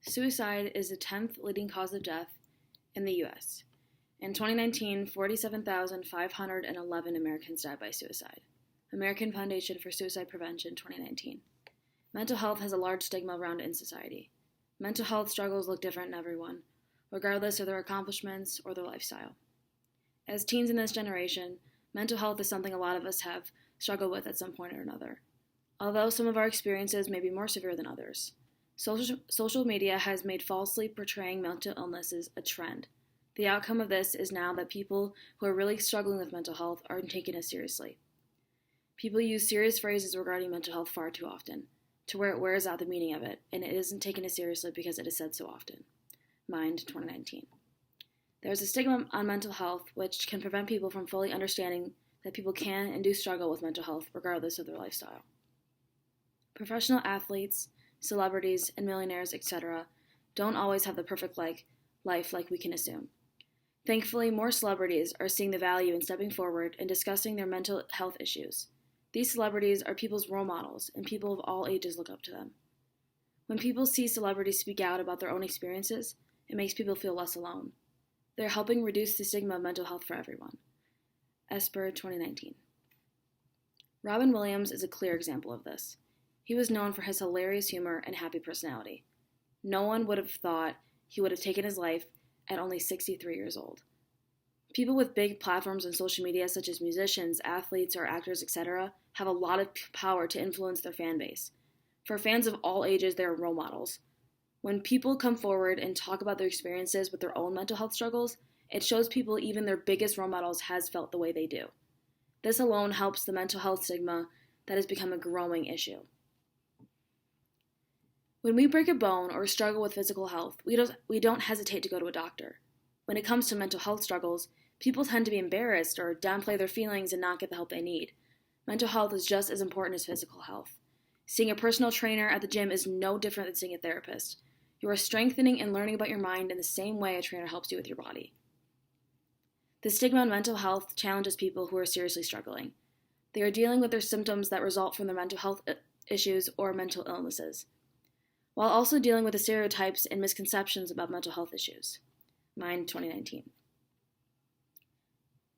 Suicide is the 10th leading cause of death in the U.S. In 2019, 47,511 Americans died by suicide. American Foundation for Suicide Prevention 2019. Mental health has a large stigma around it in society. Mental health struggles look different in everyone, regardless of their accomplishments or their lifestyle. As teens in this generation, mental health is something a lot of us have struggled with at some point or another, although some of our experiences may be more severe than others. Social media has made falsely portraying mental illnesses a trend. The outcome of this is now that people who are really struggling with mental health aren't taken as seriously. People use serious phrases regarding mental health far too often, to where it wears out the meaning of it, and it isn't taken as seriously because it is said so often. Mind 2019. There's a stigma on mental health which can prevent people from fully understanding that people can and do struggle with mental health regardless of their lifestyle. Professional athletes, celebrities, and millionaires, etc., don't always have the perfect life like we can assume. Thankfully, more celebrities are seeing the value in stepping forward and discussing their mental health issues. These celebrities are people's role models, and people of all ages look up to them. When people see celebrities speak out about their own experiences, it makes people feel less alone. They're helping reduce the stigma of mental health for everyone. Esper 2019. Robin Williams is a clear example of this. He was known for his hilarious humor and happy personality. No one would have thought he would have taken his life at only 63 years old. People with big platforms on social media, such as musicians, athletes, or actors, etc., have a lot of power to influence their fan base. For fans of all ages, they are role models. When people come forward and talk about their experiences with their own mental health struggles, it shows people even their biggest role models has felt the way they do. This alone helps the mental health stigma that has become a growing issue. When we break a bone or struggle with physical health, we don't hesitate to go to a doctor. When it comes to mental health struggles, people tend to be embarrassed or downplay their feelings and not get the help they need. Mental health is just as important as physical health. Seeing a personal trainer at the gym is no different than seeing a therapist. You are strengthening and learning about your mind in the same way a trainer helps you with your body. The stigma on mental health challenges people who are seriously struggling. They are dealing with their symptoms that result from their mental health issues or mental illnesses, while also dealing with the stereotypes and misconceptions about mental health issues. Mind 2019.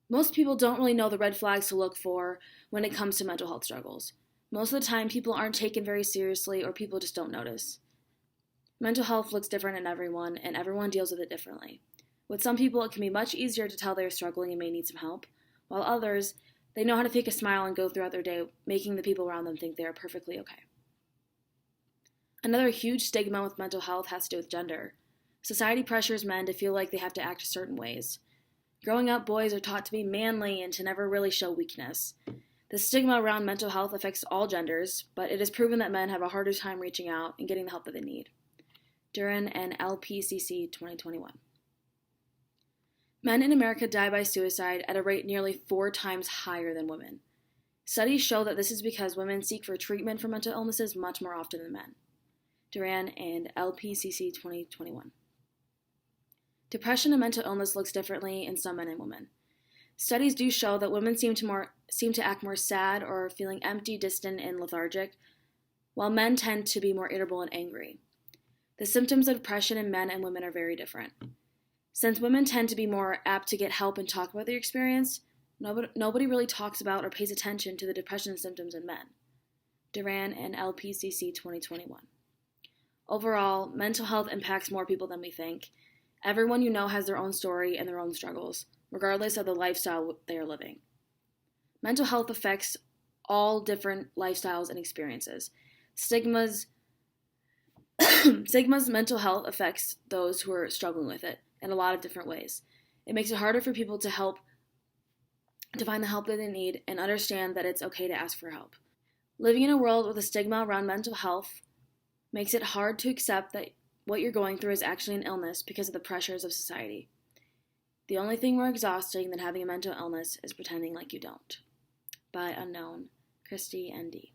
Most people don't really know the red flags to look for when it comes to mental health struggles. Most of the time, people aren't taken very seriously or people just don't notice. Mental health looks different in everyone, and everyone deals with it differently. With some people, it can be much easier to tell they're struggling and may need some help, while others, they know how to fake a smile and go throughout their day, making the people around them think they are perfectly okay. Another huge stigma with mental health has to do with gender. Society pressures men to feel like they have to act certain ways. Growing up, boys are taught to be manly and to never really show weakness. The stigma around mental health affects all genders, but it is proven that men have a harder time reaching out and getting the help that they need. Duran and LPCC 2021. Men in America die by suicide at a rate nearly 4 times higher than women. Studies show that this is because women seek for treatment for mental illnesses much more often than men. Duran and LPCC 2021. Depression and mental illness looks differently in some men and women. Studies do show that women seem to act more sad or feeling empty, distant, and lethargic, while men tend to be more irritable and angry. The symptoms of depression in men and women are very different. Since women tend to be more apt to get help and talk about their experience, nobody really talks about or pays attention to the depression symptoms in men. Duran and LPCC 2021. Overall, mental health impacts more people than we think. Everyone you know has their own story and their own struggles, regardless of the lifestyle they are living. Mental health affects all different lifestyles and experiences. Stigma's mental health affects those who are struggling with it in a lot of different ways. It makes it harder for people to find the help that they need and understand that it's okay to ask for help. Living in a world with a stigma around mental health makes it hard to accept that what you're going through is actually an illness because of the pressures of society. The only thing more exhausting than having a mental illness is pretending like you don't. By Unknown, Christy ND.